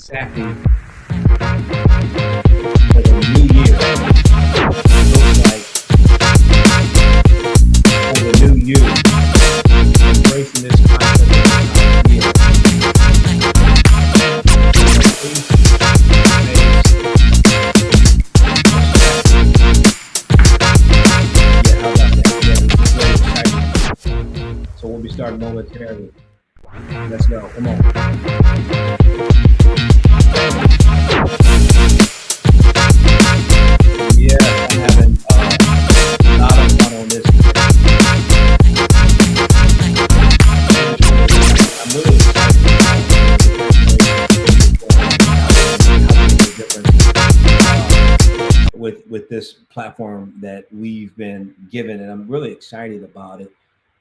exactly what a new year looks like for the new you, embracing this concept of the year. Yeah, how about that? Yeah, this is very exciting. So we'll be starting momentarily. Let's go. Come on. Yeah, I'm having a lot of fun on this today. I'm really excited about the transformation and how we make a difference with this platform that we've been given, and I'm really excited about it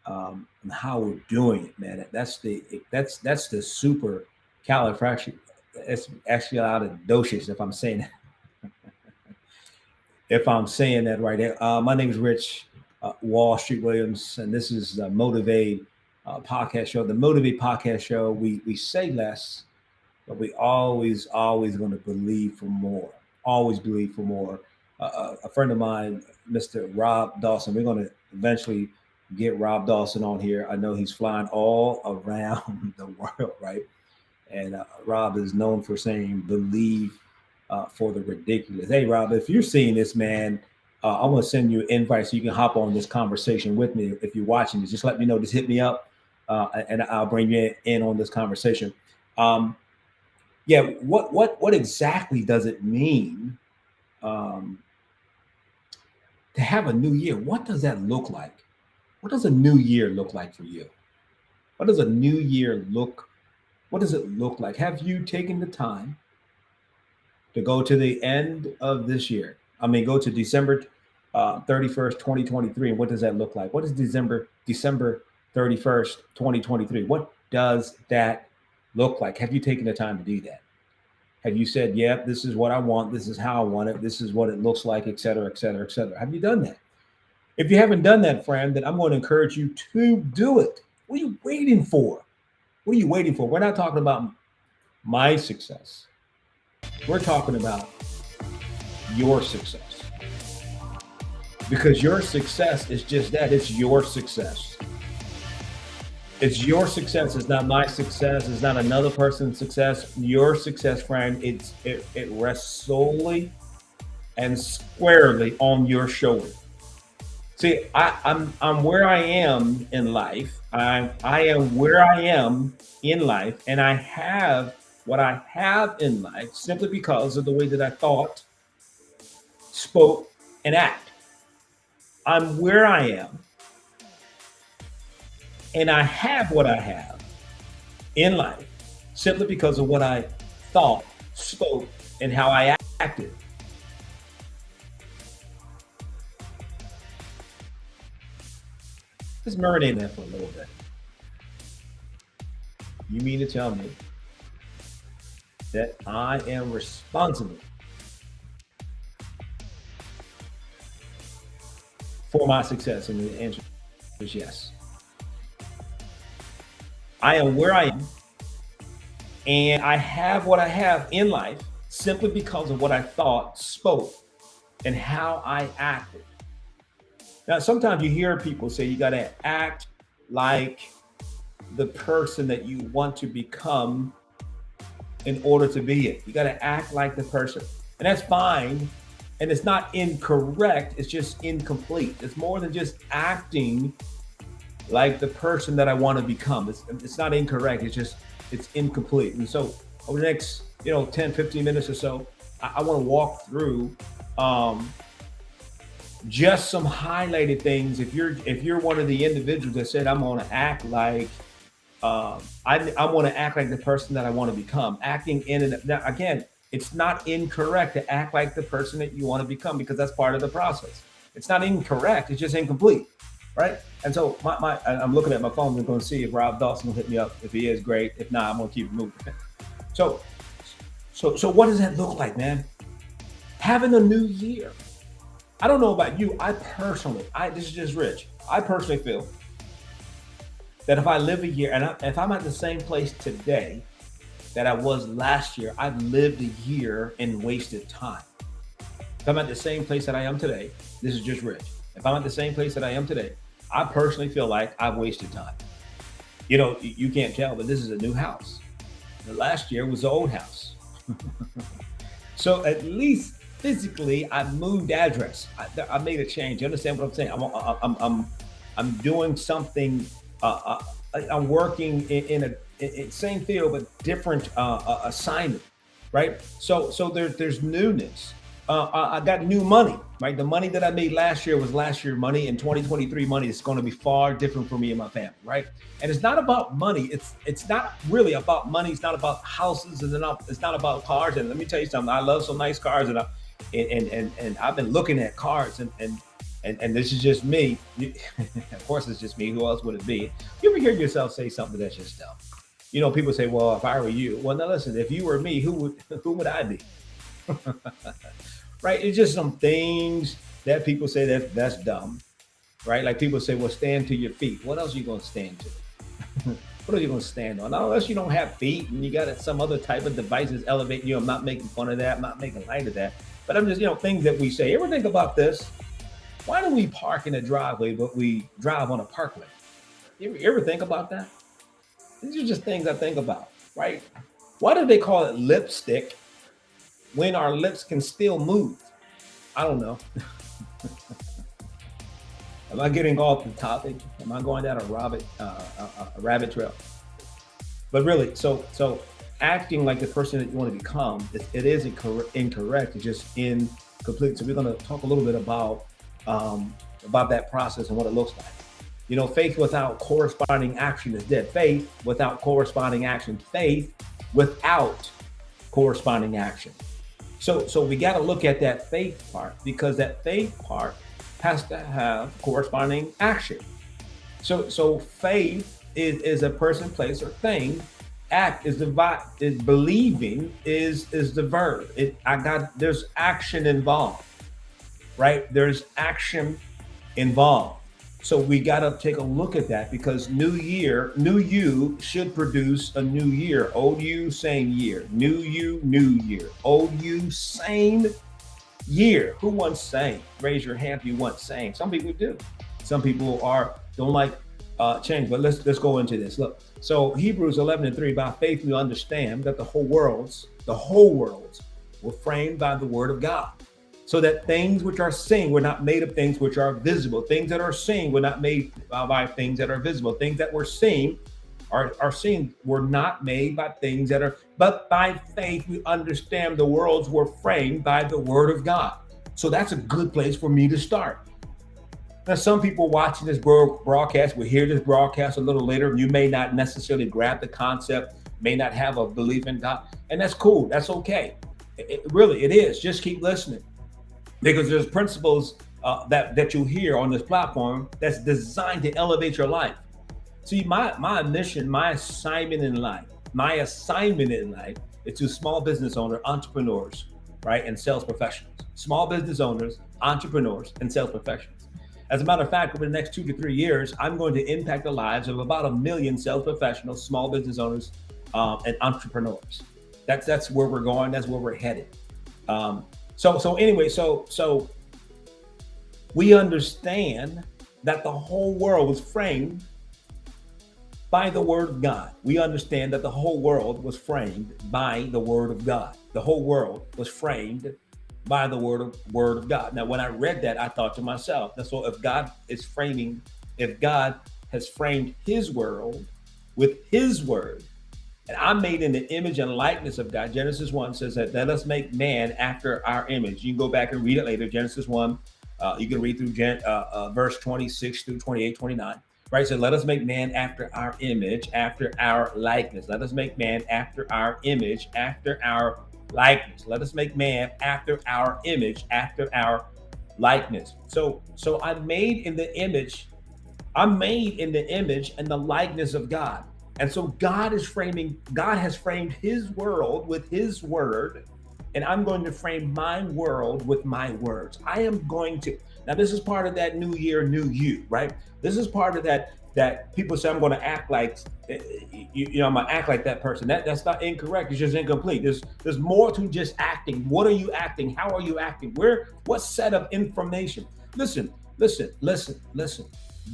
and how we're doing it, man. That's the super califraction. It's actually a lot of doshes if I'm saying that right there. My name is Rich Wall Street Williams, and this is the Motivate podcast show. The Motivate podcast show. We say less, but we always going to believe for more. Always believe for more. A friend of mine, Mr. Rob Dawson. We're going to eventually get Rob Dawson on here. I know he's flying all around the world, right? And Rob is known for saying believe for the ridiculous. Hey, Rob, if you're seeing this, man, I'm going to send you an invite so you can hop on this conversation with me. If you're watching this, just let me know. Just hit me up and I'll bring you in on this conversation. Um, yeah, what exactly does it mean um, to have a new year? What does that look like? What does a new year look like for you? What does a new year look? What does it look like? Have you taken the time to go to the end of this year? I mean, go to December 31st, 2023. And what does that look like? What is December 31st, 2023? What does that look like? Have you taken the time to do that? Have you said, yeah, this is what I want. This is how I want it. This is what it looks like, et cetera, et cetera, et cetera. Have you done that? If you haven't done that, friend, then I'm going to encourage you to do it. What are you waiting for? What are you waiting for? We're not talking about my success. We're talking about your success. Because your success is just that. It's your success. It's your success. It's not my success. It's not another person's success. Your success, friend, it rests solely and squarely on your shoulder. See, I'm where I am in life. I am where I am in life, and I have what I have in life simply because of the way that I thought, spoke, and act. I'm where I am, and I have what I have in life simply because of what I thought, spoke, and how I acted. Just marinate that for a little bit. You mean to tell me that I am responsible for my success? And the answer is yes. I am where I am, and I have what I have in life simply because of what I thought, spoke, and how I acted. Now, sometimes you hear people say you got to act like the person that you want to become in order to be it. You got to act like the person. And that's fine. And it's not incorrect. It's just incomplete. It's more than just acting like the person that I want to become. It's not incorrect. It's incomplete. And so over the next, 10, 15 minutes or so, I want to walk through just some highlighted things. If you're one of the individuals that said I'm going to act like I want to act like the person that I want to become, acting in and now, again, it's not incorrect to act like the person that you want to become because that's part of the process. It's not incorrect. It's just incomplete, right? And so I'm looking at my phone. I'm going to see if Rob Dawson will hit me up. If he is, great. If not, I'm going to keep it moving. So what does that look like, man? Having a new year. I don't know about you. This is just Rich. I personally feel that if I live a year and if I'm at the same place today that I was last year. I've lived a year in wasted time. If I'm at the same place that I am today, this is just Rich. If I'm at the same place that I am today, I personally feel like I've wasted time. You can't tell, but this is a new house. The last year was the old house. So at least physically, I moved address. I made a change. You understand what I'm saying? I'm doing something. I'm working in same field but different assignment, right? So there's newness. I got new money, right? The money that I made last year was last year money, and 2023 money is going to be far different for me and my family, right? And it's not about money. It's not really about money. It's not about houses, and it's not about cars. And let me tell you something. I love some nice cars, and I've been looking at cars, and this is just me. Of course, it's just me. Who else would it be? You ever hear yourself say something that's just dumb? People say, "Well, if I were you," well, now listen. If you were me, who would I be? Right? It's just some things that people say that's dumb, right? Like people say, "Well, stand to your feet." What else are you going to stand to? What are you going to stand on? Not unless you don't have feet and you got some other type of devices elevating you. I'm not making fun of that. I'm not making light of that. But I'm just, things that we say. You ever think about this? Why do we park in a driveway, but we drive on a parkway? You ever think about that? These are just things I think about, right? Why do they call it lipstick when our lips can still move? I don't know. Am I getting off the topic? Am I going down a rabbit trail? But really, so acting like the person that you want to become, it is incorrect. It's just incomplete. So we're going to talk a little bit about that process and what it looks like. Faith without corresponding action is dead. Faith without corresponding action. Faith without corresponding action. So we got to look at that faith part, because that faith part has to have corresponding action. So faith is a person, place, or thing. Act is is believing is the verb. There's action involved, right? There's action involved. So we got to take a look at that, because new year, new you should produce a new year. Old you, same year. New you, new year. Old you, same year. Who wants same? Raise your hand if you want same. Some people do. Some people don't like change. But let's go into this. Look, so Hebrews 11:3. By faith we understand that the whole worlds were framed by the word of God, so that things which are seen were not made of things which are visible. Things that are seen were not made by things that are visible. Things that were seen are seen were not made by things that are, but by faith we understand the worlds were framed by the word of God. So that's a good place for me to start. Now, some people watching this broadcast will hear this broadcast a little later, and you may not necessarily grab the concept, may not have a belief in God, and that's cool. That's okay. It is. Just keep listening, because there's principles that you hear on this platform that's designed to elevate your life. See, my mission, my assignment in life is to small business owners, entrepreneurs, right, and sales professionals. Small business owners, entrepreneurs, and sales professionals. As a matter of fact, over the next 2 to 3 years, I'm going to impact the lives of about 1 million sales professionals, small business owners, and entrepreneurs. That's where we're going. That's where we're headed. So we understand that the whole world was framed by the word of God. We understand that the whole world was framed by the word of God. The whole world was framed by the word of God. Now, when I read that, I thought to myself, so if God has framed his world with his word, and I'm made in the image and likeness of God. Genesis 1 says that let us make man after our image. You can go back and read it later. Genesis 1, you can read through verse 26 through 28, 29. Right? So let us make man after our image, after our likeness. Let us make man after our image, after our likeness. Let us make man after our image, after our likeness. So I'm made in the image and the likeness of God. And so God has framed his world with his word, and I'm going to frame my world with my words. Now this is part of that new year, new you, right? This is part of that that people say I'm going to act like, I'm going to act like that person. That's not incorrect. It's just incomplete. There's more to just acting. What are you acting? How are you acting? What set of information? Listen.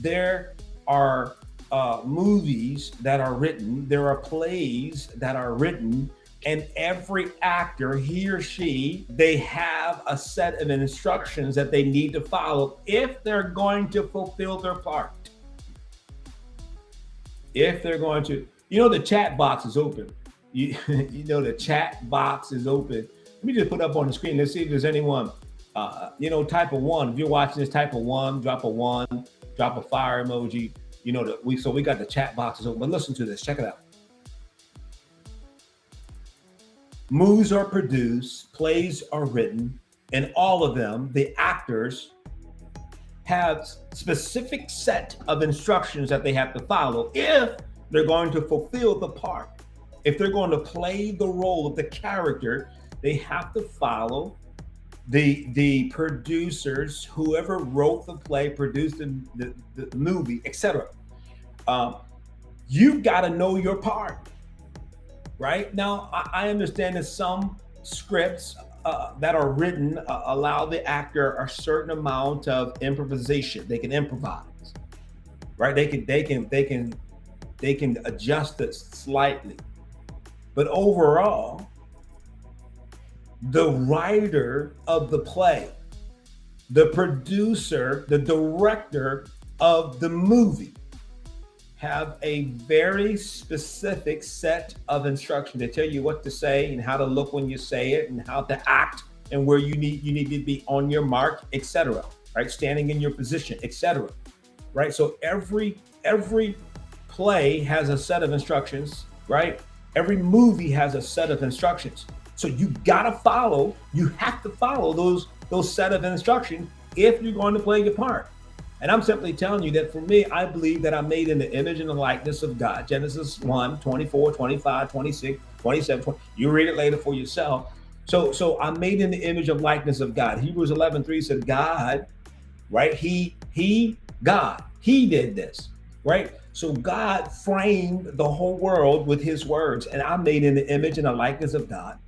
There are movies that are written. There are plays that are written, and every actor, he or she, they have a set of instructions that they need to follow if they're going to fulfill their part. If they're going to, the chat box is open. The chat box is open. Let me just put up on the screen. Let's see if there's anyone. Type of one. If you're watching this, type of one, drop a one, drop a fire emoji. We got the chat boxes open. But listen to this. Check it out. Movies are produced, plays are written, and all of them, the actors have specific set of instructions that they have to follow if they're going to fulfill the part. If they're going to play the role of the character, they have to follow the producers, whoever wrote the play, produced the movie, etc. You've got to know your part. Right now, I understand that some scripts that are written allow the actor a certain amount of improvisation. They can improvise, right? They can adjust it slightly, but overall, the writer of the play, the producer, the director of the movie have a very specific set of instructions. They tell you what to say and how to look when you say it and how to act and where you need to be on your mark, etc. Right? Standing in your position, etc. Right? So every play has a set of instructions, right? Every movie has a set of instructions. So you have to follow those set of instructions if you're going to play your part. And I'm simply telling you that for me, I believe that I'm made in the image and the likeness of God. Genesis 1, 24, 25, 26, 27, 20. You read it later for yourself. So I'm made in the image and likeness of God. Hebrews 11:3 said God, right? God, he did this, right? So God framed the whole world with his words, and I'm made in the image and the likeness of God.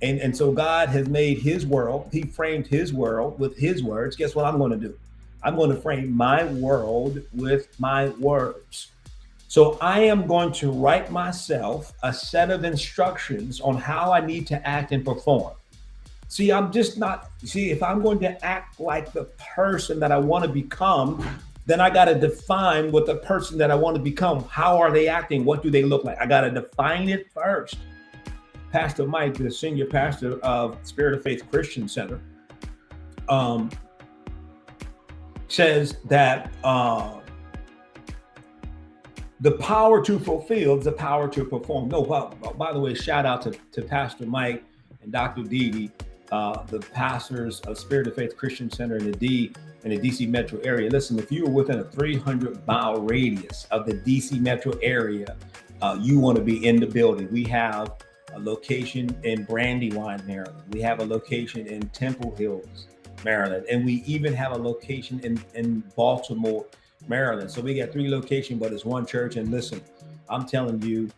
And so God has made his world. He framed his world with his words. Guess what I'm going to do? I'm going to frame my world with my words. So I am going to write myself a set of instructions on how I need to act and perform. See, if I'm going to act like the person that I want to become, then I got to define what the person that I want to become. How are they acting? What do they look like? I got to define it first. Pastor Mike, the senior pastor of Spirit of Faith Christian Center, says that the power to fulfill is the power to perform. No, by the way, shout out to Pastor Mike and Dr. Dee, the pastors of Spirit of Faith Christian Center in the DC metro area. Listen, if you are within a 300-mile radius of the DC metro area, you want to be in the building. We have a location in Brandywine, Maryland. We have a location in Temple Hills, Maryland, and we even have a location in Baltimore, Maryland. So we got 3 locations, but it's one church. And listen, I'm telling you,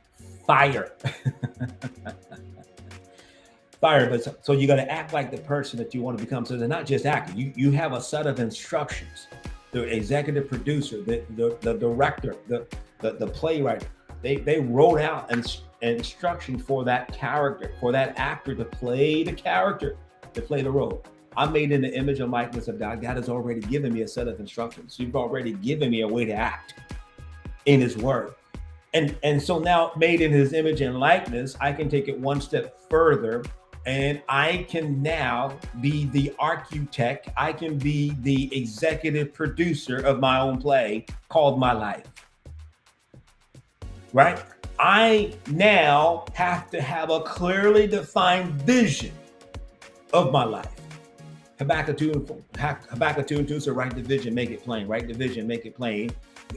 fire. Fire. But so you got to act like the person that you want to become. So they're not just acting. You have a set of instructions. The executive producer, the director, the playwright, they wrote out an instruction for that character, for that actor to play the character, to play the role. I'm made in the image and likeness of God. God has already given me a set of instructions. You've already given me a way to act in his word. And so now, made in his image and likeness, I can take it one step further, and I can now be the architect. I can be the executive producer of my own play called my life. Right? I now have to have a clearly defined vision of my life. Habakkuk 2:2 says, write the vision, make it plain. Write the vision, make it plain.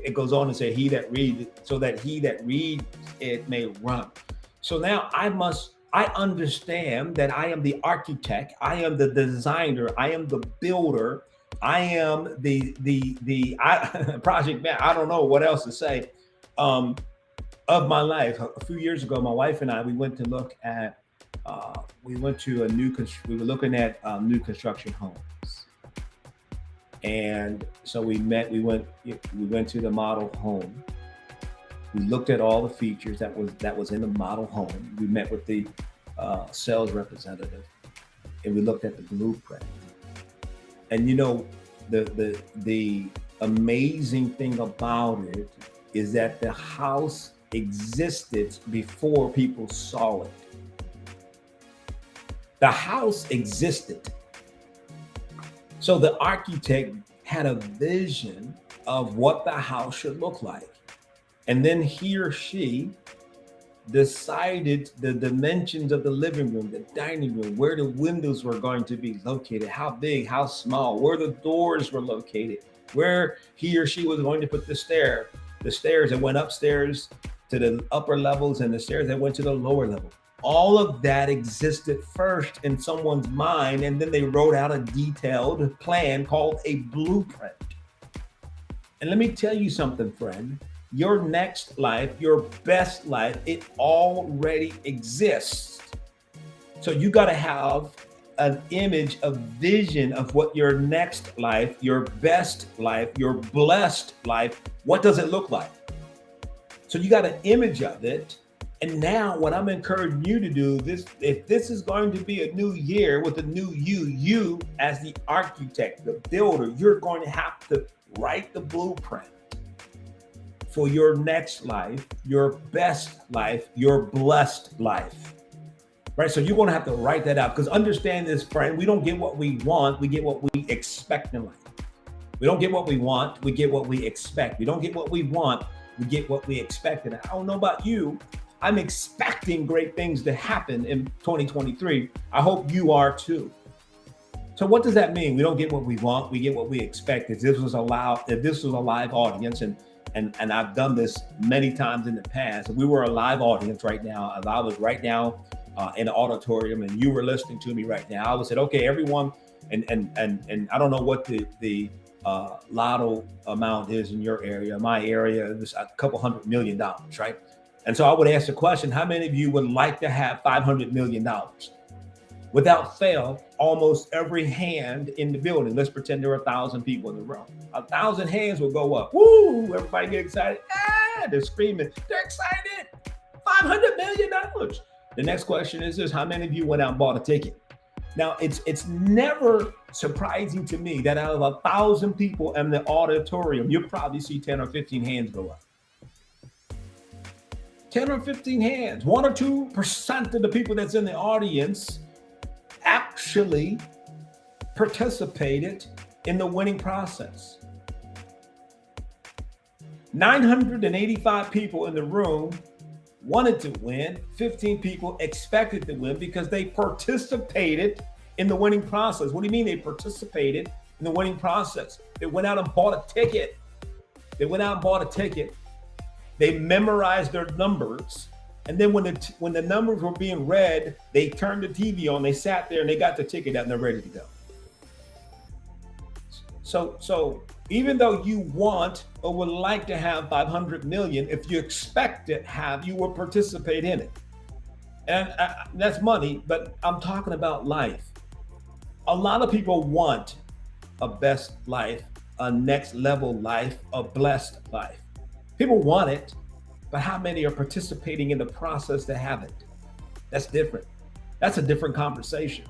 It goes on to say, he that reads it, so that he that reads it may run. So now I understand that I am the architect, I am the designer, I am the builder I am project man. I don't know what else to say. Um, of my life. A few years ago, my wife and I we went to look at we went to a we were looking at new construction homes, and so we went to the model home. We looked at all the features that was in the model home. We met with the sales representative, and we looked at the blueprint. And the amazing thing about it is that the house existed before people saw it. The house existed. So the architect had a vision of what the house should look like. And then he or she decided the dimensions of the living room, the dining room, where the windows were going to be located, how big, how small, where the doors were located, where he or she was going to put the stairs that went upstairs to the upper levels and the stairs that went to the lower level. All of that existed first in someone's mind, and then they wrote out a detailed plan called a blueprint. And let me tell you something, friend. Your next life, your best life, it already exists. So you got to have an image, a vision of what your next life, your best life, your blessed life, what does it look like? So you got an image of it. And now what I'm encouraging you to do, if this is going to be a new year with a new you as the architect, the builder, you're going to have to write the blueprint for your next life, your best life, your blessed life. Right? So you're going to have to write that out, because understand this, friend, we don't get what we want, we get what we expect in life. We don't get what we want, we get what we expect. We don't get what we want, we get what we expect. And I don't know about you, I'm expecting great things to happen in 2023. I hope you are too. So what does that mean? We don't get what we want, we get what we expect. If this was a live audience, and I've done this many times in the past, if we were a live audience right now, if I was right now in the auditorium and you were listening to me right now, I would say, okay, everyone, and I don't know what the lotto amount is in your area. My area is a couple $100 million, right? And so I would ask the question, how many of you would like to have $500 million? Without fail, almost every hand in the building, let's pretend there are 1,000 people in the room. 1,000 hands will go up. Woo! Everybody get excited. Ah, they're screaming. They're excited. $500 million. The next question is this: how many of you went out and bought a ticket? Now, it's never surprising to me that out of 1,000 people in the auditorium, you'll probably see 10 or 15 hands go up. 10 or 15 hands, 1 or 2% of the people that's in the audience actually participated in the winning process. 985 people in the room wanted to win. 15 people expected to win because they participated in the winning process. What do you mean they participated in the winning process? They went out and bought a ticket. They memorized their numbers. And then when the numbers were being read, they turned the TV on, they sat there and they got the ticket out and they're ready to go. So even though you want or would like to have 500 million, if you expect to have, you will participate in it. And that's money, but I'm talking about life. A lot of people want a best life, a next level life, a blessed life. People want it, but how many are participating in the process to have it? That's different. That's a different conversation.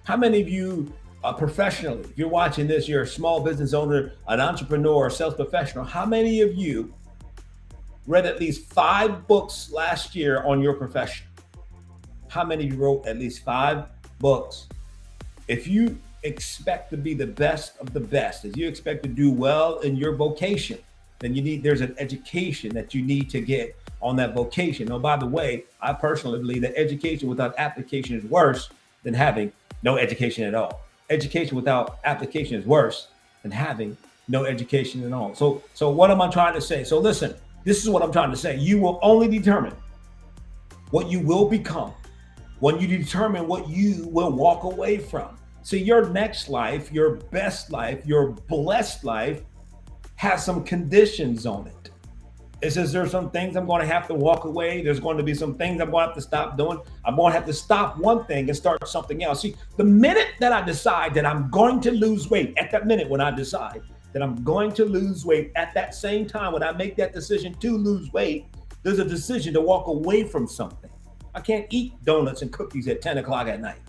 How many of you professionally, if you're watching this, you're a small business owner, an entrepreneur, a sales professional, how many of you read at least 5 books last year on your profession? How many of you wrote at least 5 books? If you expect to be the best of the best, if you expect to do well in your vocation, then there's an education that you need to get on that vocation. Now, by the way, I personally believe that education without application is worse than having no education at all. Education without application is worse than having no education at all. So what am I trying to say? So listen, this is what I'm trying to say. You will only determine what you will become when you determine what you will walk away from. See, your next life, your best life, your blessed life has some conditions on it. It says there's some things I'm going to have to walk away. There's going to be some things I'm going to have to stop doing. I'm going to have to stop one thing and start something else. See, the minute that I decide that I'm going to lose weight, at that minute when I decide that I'm going to lose weight, at that same time when I make that decision to lose weight, there's a decision to walk away from something. I can't eat donuts and cookies at 10 o'clock at night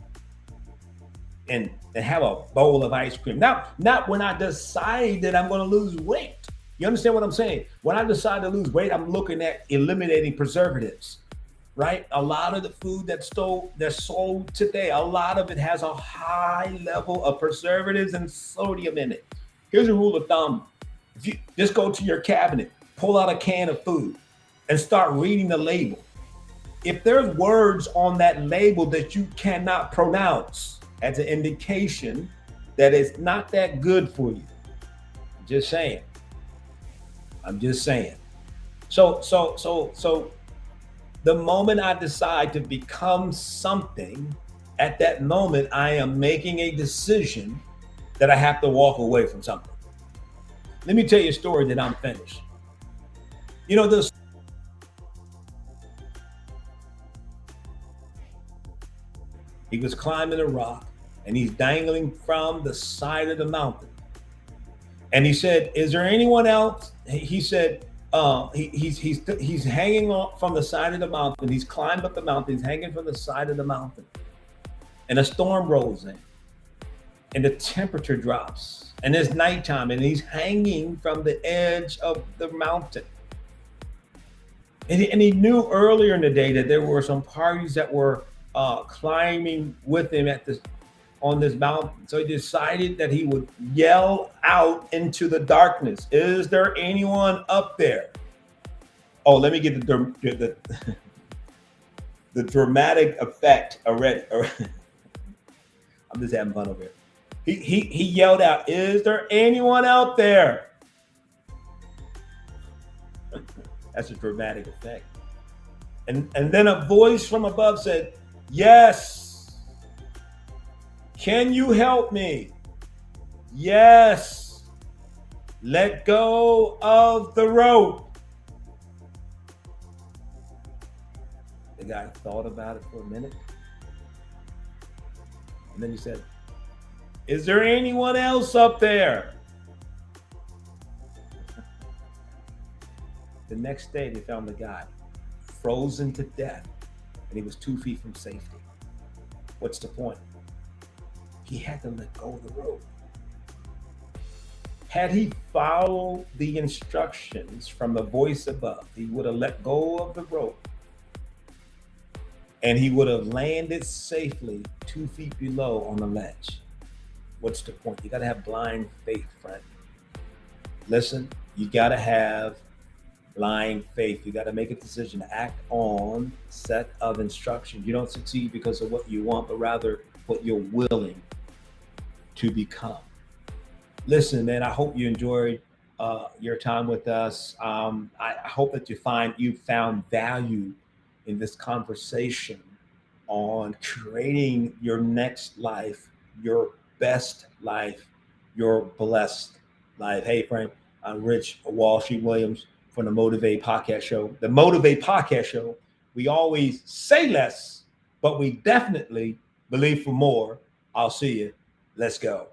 and have a bowl of ice cream. Now, not when I decide that I'm going to lose weight. You understand what I'm saying? When I decide to lose weight, I'm looking at eliminating preservatives, right? A lot of the food that's sold today, a lot of it has a high level of preservatives and sodium in it. Here's a rule of thumb. If you just go to your cabinet, pull out a can of food and start reading the label. If there's words on that label that you cannot pronounce, that's an indication that it's not that good for you. Just saying. I'm just saying. So the moment I decide to become something, at that moment, I am making a decision that I have to walk away from something. Let me tell you a story that I'm finished. You know, this. He was climbing a rock and he's dangling from the side of the mountain. And he said, "Is there anyone else?" He said, he's hanging off from the side of the mountain. He's climbed up the mountain. He's hanging from the side of the mountain. And a storm rolls in. And the temperature drops. And it's nighttime. And he's hanging from the edge of the mountain. And he knew earlier in the day that there were some parties that were climbing with him on this mountain. So he decided that he would yell out into the darkness, "Is there anyone up there?" Oh, let me get the dramatic effect already. I'm just having fun over here. He yelled out, "Is there anyone out there?" That's a dramatic effect. And then a voice from above said, "Yes. Can you help me?" "Yes. Let go of the rope." The guy thought about it for a minute. And then he said, "Is there anyone else up there?" The next day, they found the guy frozen to death, and he was 2 feet from safety. What's the point? He had to let go of the rope. Had he followed the instructions from the voice above, he would have let go of the rope and he would have landed safely 2 feet below on the ledge. What's the point? You got to have blind faith, friend. Listen, you got to have blind faith. You got to make a decision to act on set of instructions. You don't succeed because of what you want, but rather what you're willing to become. Listen, man, I hope you enjoyed your time with us. I hope that you found value in this conversation on creating your next life, your best life, your blessed life. Hey, friend, I'm Rich Wall Street Williams from the Motivate Podcast Show. The Motivate Podcast Show, we always say less, but we definitely believe for more. I'll see you. Let's go.